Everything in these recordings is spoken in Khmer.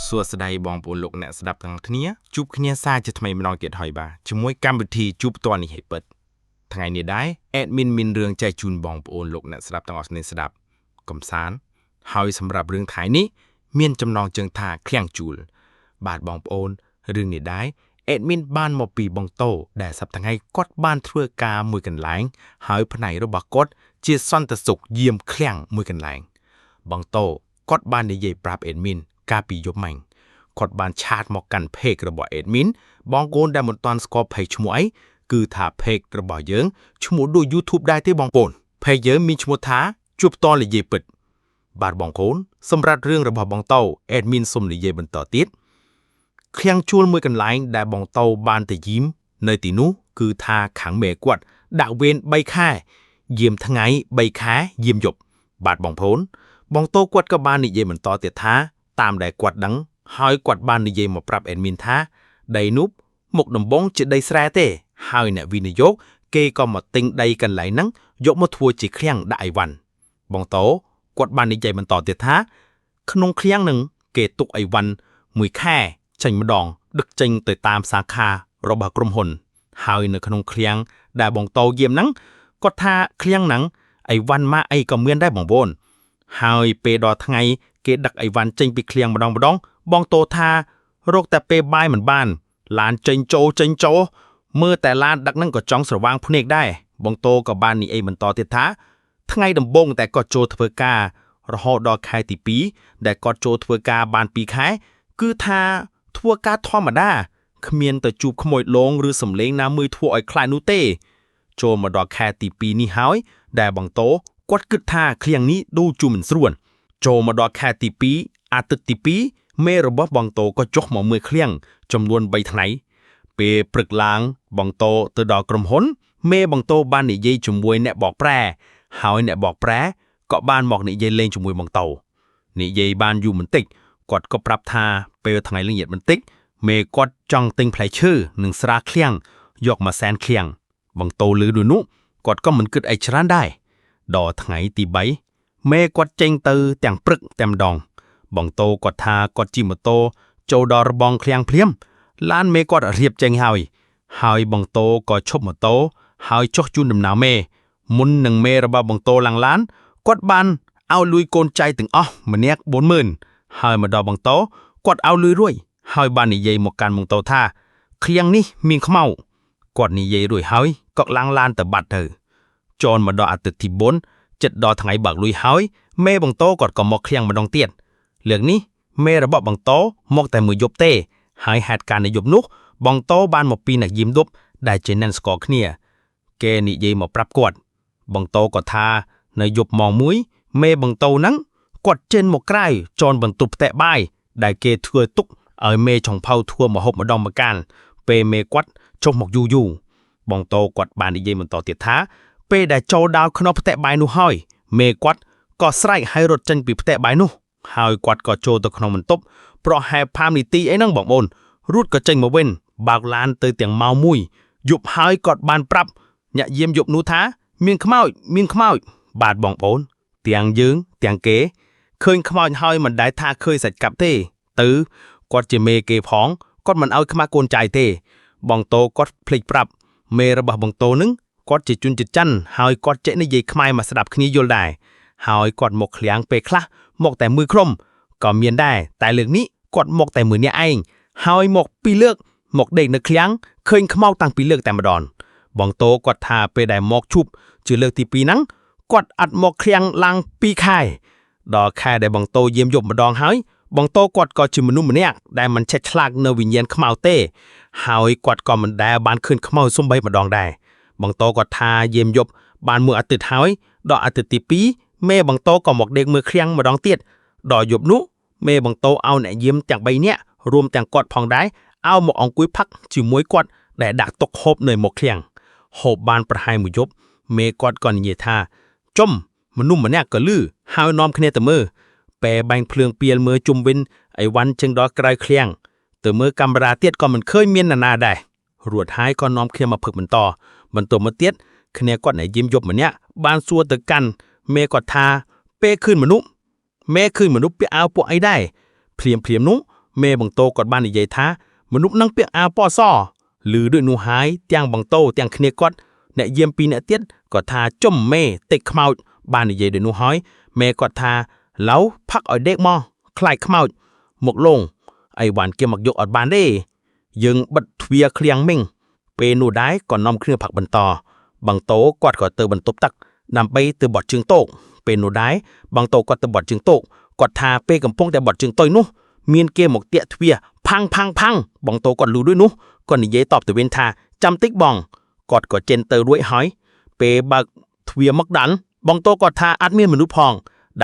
សួស្តីបងប្អូនលោកអ្នកស្ដាប់ទាំងគ្នាជួបគ្នាសារជាថ្មីម្ដងទៀតហើយបាទជាមួយកម្មវិធីជួបផ្ទាល់នេះឲ្យពិតថ្ងៃនេះដែរ admin មានរឿងចែកជូនបងប្អូនលោកអ្នកស្ដាប់ទាំងអស់គ្នាស្ដាប់កំសាន្តហើយសម្រាប់រឿងថ្ងៃនេះមានចំណងជើងថាឃ្លាំងជួលបាទបងប្អូនរឿងនេះដែរ admin បានមកពីបងតូដែលសប្តាហ៍ថ្ងៃគាត់បានធ្វើការមួយកន្លែងហើយផ្នែករបស់គាត់ជាសន្តិសុខយាមឃ្លាំងមួយកន្លែងបងតូគាត់បាននិយាយប្រាប់ adminកាលពីយប់មិញគាត់បានឆាតមកកាន់ page របស់ admin បងប្អូនដែលមិនទាន់ស្គាល់ page ឈ្មោះអីគឺថា page របស់យើងឈ្មោះដូច YouTube ដែរទេបងប្អូន page យើងមានឈ្មោះថាជួបផ្ទាល់និយាយពិតបាទបងប្អូនសម្រាប់រឿងរបស់បងតូ admin សូមនិយាយបន្តទៀតឃ្លាំងជួលមួយកន្លែងដែលបងតូបានទៅយាមនៅទីនោះគឺថាខាងមេគាត់ដាក់វេន3ខែយាមថ្ងៃ3ខែយាមយប់បាទបងប្អូនបងតូគាត់ក៏បាននិយាយបន្តទៀតថាតាមដែលគាត់ដឹងហើយគាត់បាននិយាយមកប្រាប់ admin ថាដីនោះមុខដំបងជាដីស្រែទេហើយអ្នកវិនិយោគគេក៏មកទិញដីកន្លែងហ្នឹងយកមកធ្វើជាឃ្លាំងដាក់អីវ៉ាន់បងតូគាត់បាននិយាយបន្តទៀតថាក្នុងឃ្លាំងហ្នឹងគេទុកអីវ៉ាន់មួយខែចេញម្ដងដឹកចេញទៅតាមសាខារបស់ក្រុមហ៊ុនហើយនៅក្នុងឃ្លាំងដែលបងតូយាមហ្នឹងគាត់ថាឃ្លាំងហ្នឹងអីវ៉ាន់ម៉ាអីក៏មានដែរបងប្អូនហើយពេលដល់ថ្ងៃគេដឹកអីវ៉ាន់ចេញពីឃ្លាំងម្ដងបងតូថារកតែពេលបាយមិនបានឡានចេញចូលមើលតែឡានដឹកហ្នឹងក៏ចង់ស្រវាងភ្នែកដែរបងតូក៏បាននិយាយបន្តទៀតថាថ្ងៃដំបូងតែគាត់ចូលធ្វើការរហូតដល់ខែទី2ដែលគាត់ចូលធ្វើការបាន2ខែគឺថាធ្វើការធម្មតាគ្មានទៅជួបខ្មោចលងឬសំលេងណាមួយធ្វើឲ្យខ្លាចនោះទេចូលមកដល់ខែទី2នេះហើយដែលបងតូគាត់គិតថាឃ្លាំងនេះដូចជួមិនស្រួលចូលមកដល់ខែទី2អាទិត្យទី2មេរបស់បងតូក៏ចុះមកមើលឃ្លាំងចំនួន3ថ្ងៃពេលព្រឹកឡើងបងតូទៅដល់ក្រុមហ៊ុនមេបងតូបាននិយាយជាមួយអ្នកបកប្រែហើយអ្នកបកប្រែក៏បានមកនិយាយលេងជាមួយបងតូនិយាយបានយូរបន្តិចគាត់ក៏ប្រាប់ថាពេលថ្ងៃល្ងាចបន្តិចមេគាត់ចង់ទិញផ្លែឈើនិងស្រាឃ្លាំងយកមកសែនឃ្លាំងបងតូឮដូចនោះគាត់ក៏មិនគិតអីច្រើនដែរដល់ថ្ងៃទី3មេគាត់ចេញទៅទាំងព្រឹកតែម្ដងបងតូគាត់ថាគាត់ជិះម៉ូតូចូលដល់របងឃ្លាំងភ្លាមឡានមេគាត់រៀបចេញហើយបងតូក៏ឈប់ម៉ូតូហើយចុះជូនដំណើរមេមុននឹងមេរបស់បងតូឡើងឡានគាត់បានឲ្យលុយកូនចៅទាំងអស់ម្នាក់ 40,000 ហើយមកដល់បងតូគាត់ឲ្យលុយរួចហើយបាននិយាយមកកាន់បងតូថាឃ្លាំងនេះមានខ្មៅគាត់និយាយរួចហើយក៏ឡើងឡានទៅបាត់ទៅចូលមកដល់អាទិត្យទី4ចិត្តដល់ថ្ងៃបើកលុយហើយមេបងតូគាត់ក៏មកឃ្លាំងម្ដងទៀតលើកនេះមេរបស់បងតូមកតែមួយយប់ទេហើយហេតុការណ៍នៅយប់នោះបងតូបានមកពីអ្នកយាមឌុបដែលជាអ្នកស្គាល់គ្នាគេនិយាយមកប្រាប់គាត់បងតូក៏ថានៅយប់ម៉ោង1មេបងតូហ្នឹងគាត់ចេញមកក្រៅចនបន្ទប់ផ្ទះបាយដែលគេធ្វើទុកឲ្យមេចុងផៅធ្វើមកហូបម្ដងម្កាលពេលមេគាត់ចុះមកយូរបងតូគាត់បាននិយាយបន្តទៀតថាពេលដែលចូលដល់ក្នុងផ្ទះបាយនោះហើយមេគាត់ក៏ស្រែកឲ្យរត់ចេញពីផ្ទះបាយនោះហើយគាត់ក៏ចូលទៅក្នុងបន្ទប់ប្រហែល5នាទីអីហ្នឹងបងប្អូនរួតក៏ចេញមកវិញបើកឡានទៅទាំងម៉ោង1យប់ហើយគាត់បានប្រាប់អ្នកយាមយប់នោះថាមានខ្មោចបាទបងប្អូនទាំងយើងទាំងគេឃើញខ្មោចហើយមិនដែលថាឃើញសាច់កាប់ទេទៅគាត់ជាមេគេផងគាត់មិនឲ្យខ្មាស់កូនចៅទេបងតូគាត់ភ្លេចប្រាប់មេរបស់បងតូនឹងគាត់ជាជនជាតិចិនហើយគាត់ចេះនិយាយខ្មែរមកស្ដាប់គ្នាយល់ដែរហើយគាត់មកឃ្លាំងពេលខ្លះមកតែមួយក្រុមក៏មានដែរតែលើកនេះគាត់មកតែមួយអ្នកឯងហើយមកពីរលើកមកដេកនៅឃ្លាំងឃើញខ្មោចតាំងពីលើកតែម្ដងបងតូគាត់ថាពេលដែលមកជប់ជាលើកទី2ហ្នឹងគាត់អត់មកឃ្លាំងឡើង2ខែដល់ខែដែលបងតូយាមយប់ម្ដងហើយបងតូគាត់ក៏ជាមនុស្សម្នាក់ដែលមិនឆេះឆ្លាកនៅវិញ្ញាណខ្មោចទេហើយគាត់ក៏មិនដែលបានឃើញខ្មោចសំបីម្ដងដែរបងតូគាត់ថាយាមយប់បានមួយអាទិត្យហើយដល់អាទិត្យទី2មេបងតូក៏មកដេកមើលឃ្លាំងម្ដងទៀតដល់យប់នោះមេបងតូឲ្យអ្នកយាមទាំង3នាក់រួមទាំងគាត់ផងដែរឲ្យមកអង្គុយផឹកជាមួយគាត់ដែលដាក់ទុកហូបនៅមុខឃ្លាំងហូបបានប្រហែលមួយយប់មេគាត់ក៏និយាយថាចំមនុស្សម្នាក់ក៏លឺហើយនាំគ្នាទៅមើលពេលបាញ់ភ្លើងពីលមើលជុំវិញអីវ៉ាន់ចឹងដល់ក្រៅឃ្លាំងទៅមើលកាមេរ៉ាទៀតក៏មិនឃើញមាននរណាដែររួចហើយក៏នាំគ្នាមកផឹកបន្តមកទៀតគ្នាគាត់អ្នកយាមយប់ម្នាក់បានសួរទៅកាន់មេគាត់ថាពេលឃើញមនុស្សពាក់អាវពួកអីដែរភ្លាមនោះ មេបង្តោគាត់បាននិយាយថាមនុស្សនឹងពាក់អាវពណ៌សឬដូចនោះហើយទាំងបង្តោទាំងគ្នាគាត់អ្នកយាមពីរអ្នកទៀតគាត់ថាចុំមេតិចខ្មោចបាននិយាយដូចនោះហើយមេគាត់ថាឡៅផឹកឲ្យដេកមកខ្លាចខ្មោចមកលងអីវ៉ាន់គេមកយកអត់បានទេយើងបិទទ្វារឃ្លាំងមីងពេលនោះដែរក៏នាំគ្នាផឹកបន្តបង្តោគាត់ក៏ទៅបន្ទប់ទឹកដើម្បីទៅបត់ជើងតោកពេលនោះដែរបង្តោគាត់ទៅបត់ជើងតោកគាត់ថាពេលកំពុងតែបត់ជើងតុយនោះមានគេមកតាក់ទ្វារផាំងបង្តោគាត់លឺដូចនោះគាត់និយាយតបទៅវិញថាចាំតិចបងគាត់ក៏ចេញទៅរួចហើយពេលបើកទ្វារមកដាន់បង្តោគាត់ថាអត់មានមនុស្សផង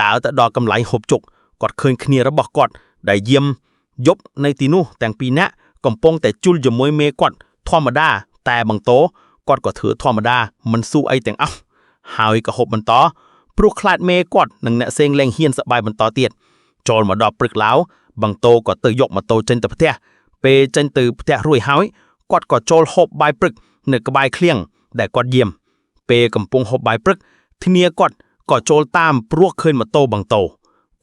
ដើរទៅដល់កន្លែងហូបជុកគាត់ឃើញគ្នារបស់គាត់ដែលយាមយប់នៅទីនោះទាំងពីរនាក់កំពុងតែជុលជាមួយមេគាត់ធម្មតាតែបង្តោគាត់ក៏ធ្វើធម្មតាមិនស៊ូអីទាំងអស់ហើយក៏ហូបបន្តព្រោះខ្លាចមេគាត់និងអ្នកផ្សេងលែងហ៊ានសប្បាយបន្តទៀតចូលមកដល់ព្រឹកឡៅបង្តោក៏ទៅយកម៉ូតូចេញទៅផ្ទះពេលចេញទៅផ្ទះរួចហើយគាត់ក៏ចូលហូបបាយព្រឹកនៅក្បែរឃ្លាំងដែលគាត់យាមពេលកំពុងហូបបាយព្រឹកធានាគាត់ក៏ចូលតាមព្រោះឃើញម៉ូតូបង្តោ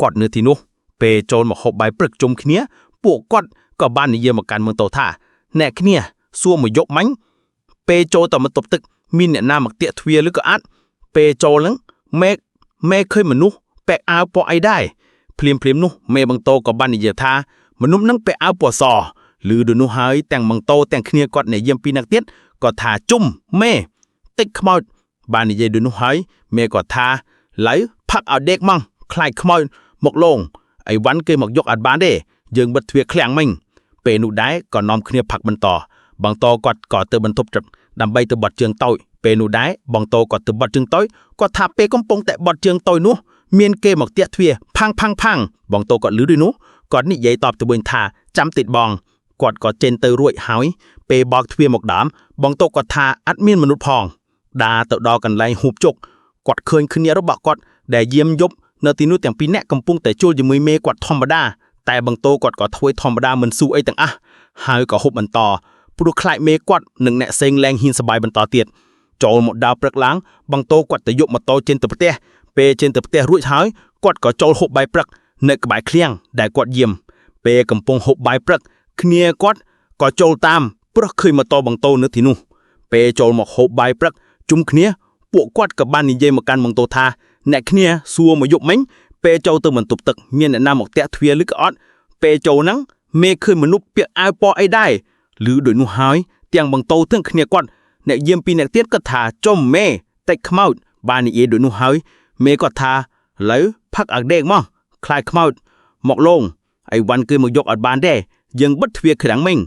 គាត់នៅទីនោះពេលចូលមកហូបបាយព្រឹកជុំគ្នាពួកគាត់ក៏បាននិយាយមកកាន់ម៉ូតូថាអ្នកគ្នាសួរមកយកមាញ់ពេលចូលទៅបន្ទប់ទឹកមានអ្នកណាមកតាក់ទ្វារឬក៏អត់ពេលចូលហ្នឹងមេឃើញមនុស្សពាក់អាវពណ៌អីដែរភ្លាមនោះមេបង្តោក៏បាននិយាយថាមនុស្សហ្នឹងពាក់អាវពណ៌សឬដូចនោះហើយទាំងបង្តោទាំងគ្នាគាត់អ្នកយាមពីរនាក់ទៀតក៏ថាជុំមេតិចខ្មោចបាននិយាយដូចនោះហើយមេក៏ថាឡៅផឹកឲ្យដេកមកខ្លាចខ្មោចមកលងអីវ៉ាន់គេមកយកអត់បានទេយើងបិទទ្វារឃ្លាំងមិញពេលនោះដែរក៏នាំគ្នាផឹកបន្តបង្តោគាត់ក៏ទៅបន្ទប់ដើម្បីទៅបត់ជើងតូចពេលនោះដែរបង្តោគាត់ទៅបត់ជើងតូចគាត់ថាពេលកំពុងតែបត់ជើងតូចនោះមានគេមកតាក់ទ្វារផាំងបង្តោគាត់លឺដូចនោះគាត់និយាយតបទៅវិញថាចាំតិចបងគាត់ក៏ចេញទៅរួចហើយពេលបោកទ្វារមកដើមបង្តោគាត់ថាអត់មានមនុស្សផងដើរទៅដល់កន្លែងហូបជុកគាត់ឃើញគ្នារបស់គាត់ដែលយាមយប់នៅទីនោះទាំងពីរនាក់កំពុងតែជួលជាមួយមេគាត់ធម្មតាតែបង្តោគាត់ក៏ធ្វើធម្មតាមិនស៊ូអីទាំងអស់ហើយក៏ហូបបន្តព្រោះខ្លាចមេគាត់និងអ្នកផ្សេងលែងហ៊ានសប្បាយបន្តទៀតចូលមកដល់ព្រឹកឡើងបង្តោគាត់ទៅយកម៉ូតូចេញទៅផ្ទះពេលចេញទៅផ្ទះរួចហើយគាត់ក៏ចូលហូបបាយព្រឹកនៅក្បែរឃ្លាំងដែលគាត់យាមពេលកំពុងហូបបាយព្រឹកគ្នាគាត់ក៏ចូលតាមព្រោះឃើញម៉ូតូបង្តោនៅទីនោះពេលចូលមកហូបបាយព្រឹកជុំគ្នាពួកគាត់ក៏បាននិយាយមកកាន់បង្តោថាអ្នកគ្នាសួរមកយប់មិញពេលចូលទៅបន្ទប់ទឹកមានអ្នកណាមកតាក់ទ្វារឬក៏អត់ពេលចូលហ្នឹងមេឃើញមនុស្សពាក់អាវពណ៌អីដែរឬដូចនោះហើយទាំងបង្តោទាំងគ្នាគាត់អ្នកយាមពីរអ្នកទៀតក៏ថាចុំមេតិចខ្មោចបាននិយាយដូចនោះហើយមេគាត់ថាឡូវផឹកឲ្យដេកមកខ្លាចខ្មោចមកលងអីវ៉ាន់គេមកយកអត់បានទេយើងបិទទ្វារឃ្លាំងមិញ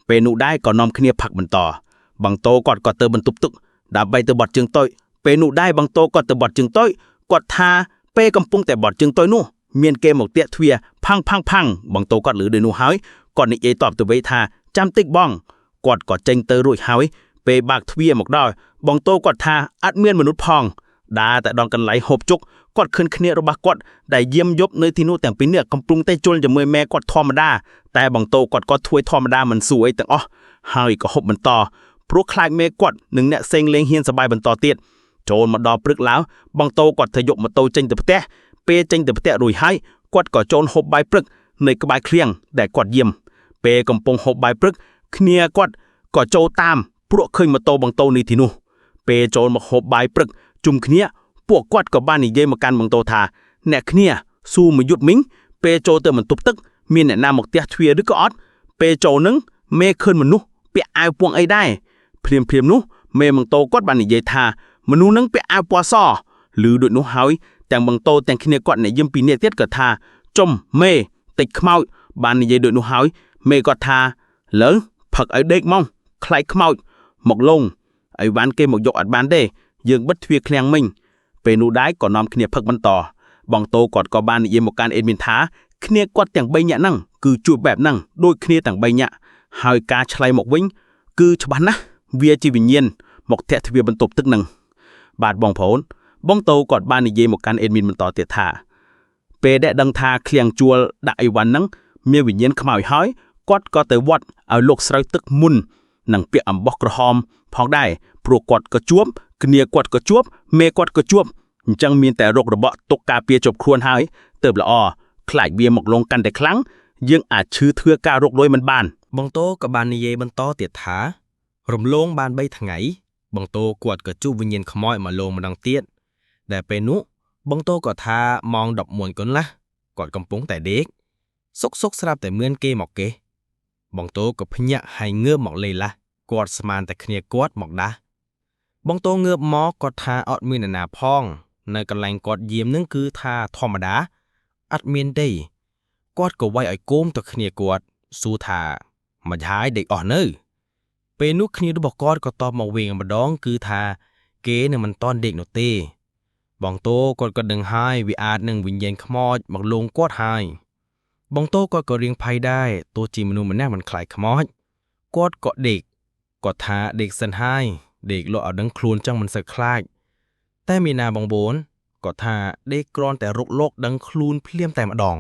ពេលនោះដែរក៏នាំគ្នាផឹកបន្តបង្តោគាត់ក៏ទៅបន្ទប់ទឹកដើម្បីទៅបត់ជើងតូចពេលនោះដែរបង្តោគាត់ទៅបត់ជើងតូចគាត់ថាពេលកំពុងតែបត់ជើងតូចនោះមានគេមកតាក់ទ្វារផាំងបង្តោគាត់លឺដូចនោះហើយគាត់និយាយតបទៅវិញថាចាំតិចបងគាត់ក៏ចេញទៅរួចហើយពេលបើកទ្វារមកដល់បង្តោគាត់ថាអត់មានមនុស្សផងដើរតែដល់កន្លែងហូបជុកគាត់ឃើញគ្នារបស់គាត់ដែលយាមយប់នៅទីនោះទាំងពីរនាក់កំពុងតែជុលជាមួយម៉ែគាត់ធម្មតាតែបង្តោគាត់ក៏ធ្វើធម្មតាមិនស៊ូអីទាំងអស់ហើយក៏ហូបបន្តព្រោះខ្លាចមេគាត់និងអ្នកផ្សេងលែងហ៊ានសប្បាយបន្តទៀតចូលមកដល់ព្រឹកឡើងបង្តោគាត់ទៅយកម៉ូតូចេញទៅផ្ទះពេលចេញទៅផ្ទះរួចហើយគាត់ក៏ចូលហូបបាយព្រឹកនៅក្បែរឃ្លាំងដែលគាត់យាមពេលកំពុងហូបបាយព្រឹកគ្នាគាត់ក៏ចូលតាមព្រោះឃើញម៉ូតូបង្តោនេះទីនោះពេលចូលមកហូបបាយព្រឹកជុំគ្នាពួកគាត់ក៏បាននិយាយមកកាន់បង្តោថាអ្នកគ្នាសួរមកយុទ្ធមីងពេលចូលទៅបន្ទប់ទឹកមានអ្នកណាមកទះទ្វារឬក៏អត់ពេលចូលនឹងមេឃើញមនុស្សពាក់អាវពណ៌អីដែរភ្លាមនោះមេបង្តោគាត់បាននិយាយថាមនុស្សនឹងពាក់អាវពណ៌សឬដូចនោះហើយទាំងបង្តោទាំងគ្នាគាត់អ្នកយាមពីរនាក់ទៀតក៏ថាចុំមេតិចខ្មោចបាននិយាយដូចនោះហើយមេគាត់ថាលើផឹកឲ្យដេកមកខ្លាចខ្មោចមកលងអីវ៉ាន់គេមកយកអត់បានទេយើងបិទទ្វារឃ្លាំងមិញពេលនោះដែរក៏នាំគ្នាផឹកបន្តបង្តោគាត់ក៏បាននិយាយមកកាន់អេដមីនថាគ្នាគាត់ទាំង3នាក់ហ្នឹងគឺជួបបែបហ្នឹងដូចគ្នាទាំង3នាក់ហើយការឆ្លៃមកវិញគឺច្បាស់ណាស់វាជាវិញ្ញាណមកធាក់ទ្វារបន្ទប់ទឹកហ្នឹងបាទបងប្អូនបង្តោគាត់បាននិយាយមកកាន់អេដមីនបន្តទៀតថាពេលដែលដឹងថាឃ្លាំងជួលដាក់អីវ៉ាន់ហ្នឹងមានវិញ្ញាណខ្មោចហើយគាត់ក៏ទៅវត្តឲ្យលោកស្រូវទឹកមុននឹងពាក់អំបោះក្រហមផងដែរព្រោះគាត់ក៏ជួបគ្នាគាត់ក៏ជួបមេគាត់ក៏ជួបអញ្ចឹងមានតែរោគរបក់ទុកការពារជប់ខ្លួនហើយទើបល្អខ្លាចវាមកលងកាន់តែខ្លាំង យើងអាចឈឺធ្វើការរកលុយមិនបាន បងតូក៏បាននិយាយបន្តទៀតថារំលងបាន3ថ្ងៃបងតូគាត់ក៏ជួបវិញ្ញាណខ្មោចមកលងម្ដងទៀតដែលពេលនោះបងតូក៏ថាម៉ោង11កន្លះគាត់កំពុងតែដេកសុកស្រាប់តែមឿនគេមកគេបងតូក៏ភ្ញាក់ហើយងើបមកលេឡាគាត់ស្មានតែគ្នាគាត់មកដាស់បងតូងើបមកគាត់ថាអត់មាននរណាផងនៅកន្លែងគាត់យាមនឹងគឺថាធម្មតាអត់មានទេគាត់ក៏វាយឲ្យគោមទៅគ្នាគាត់សួរថាមិនហើយដេកអស់នៅពេលនោះគ្នារបស់គាត់ក៏តបមកវិញម្ដងគឺថាគេនឹងមិនតន់ដេកនោះទេបងតូគាត់ក៏ដឹងហើយវាអាចនឹងវិញ្ញាណខ្មោចមកលងគាត់ហើយបងតូគាត់ក៏រៀងភ័យដែរទោះជាមនុស្សម្នាក់មិនខ្លាចខ្មោចគាត់ក៏ដេកគាត់ថាដេកសិនហើយដេកលក់ឲ្យដឹងខ្លួនចឹងមិនសូវខ្លាចតែមានណាបងប្អូនគាត់ថាដេកគ្រាន់តែរុកលោកដឹងខ្លួនភ្លាមតែម្ដង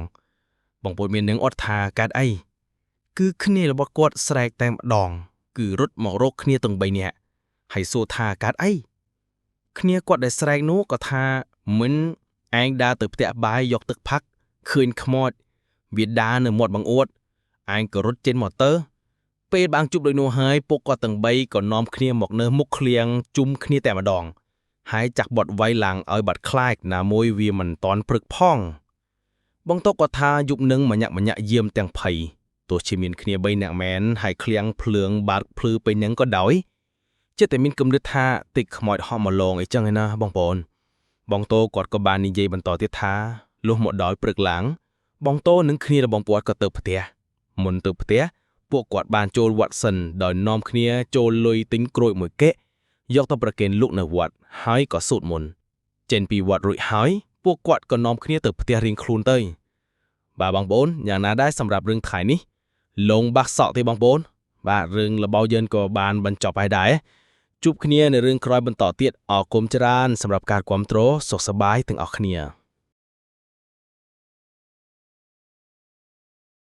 បងប្អូនមាននឹងអត់ថាកាត់អីគឺគ្នារបស់គាត់ស្រែកតែម្ដងគឺរត់មករកគ្នាទាំង3នាក់ហើយសួរថាកាត់អីគ្នាគាត់ដែលស្រែកនោះក៏ថាមិនឯងដើរទៅផ្ទះបាយយកទឹកផឹកឃើញខ្មោចវាដើរនៅមាត់បង្អួតឯងក៏រត់ចេញមកទៅពេលបាងជប់ដូចនោះហើយពួកគាត់ទាំង3ក៏នាំគ្នាមកនៅមុខឃ្លាំងជុំគ្នាតែម្ដងហើយចាក់បត់វាយឡើងឲ្យបាត់ខ្លាចណាមួយវាមិនតន់ព្រឹកផងបងតូក៏ថាយប់នឹងម្ញាក់យាមទាំងភ័យទោះជាមានគ្នា3នាក់មែនហើយឃ្លាំងភ្លើងបាត់ភ្លឺពេញនឹងក៏ដោយចិត្តតែមានគំនិតថាតិចខ្មោចហោះមកលងអីចឹងឯណាបងប្អូនបងតូគាត់ក៏បាននិយាយបន្តទៀតថាលុះមកដល់ព្រឹកឡើងបងតូនិងគ្នារបស់គាត់ក៏ទៅផ្ទះមុនទៅផ្ទះពួកគាត់បានចូលវត្តសិនដោយនាំគ្នាចូលលុយទិញក្រូចមួយកែយកទៅប្រគេនលោកនៅវត្តហើយក៏សូត្រមន្តចេញពីវត្តរួចហើយពួកគាត់ក៏នាំគ្នាទៅផ្ទះរៀងខ្លួនទៅបាទបងប្អូនយ៉ាងណាដែរសម្រាប់រឿងថ្ងៃនេះលងបាក់សក់ទេបងប្អូនបាទរឿងរបស់យើងក៏បានបញ្ចប់ហើយដែរជួបគ្នានៅរឿងក្រោយបន្តទៀតអរគុណច្រើនសម្រាប់ការគាំទ្រសុខសប្បាយទាំងអស់គ្នា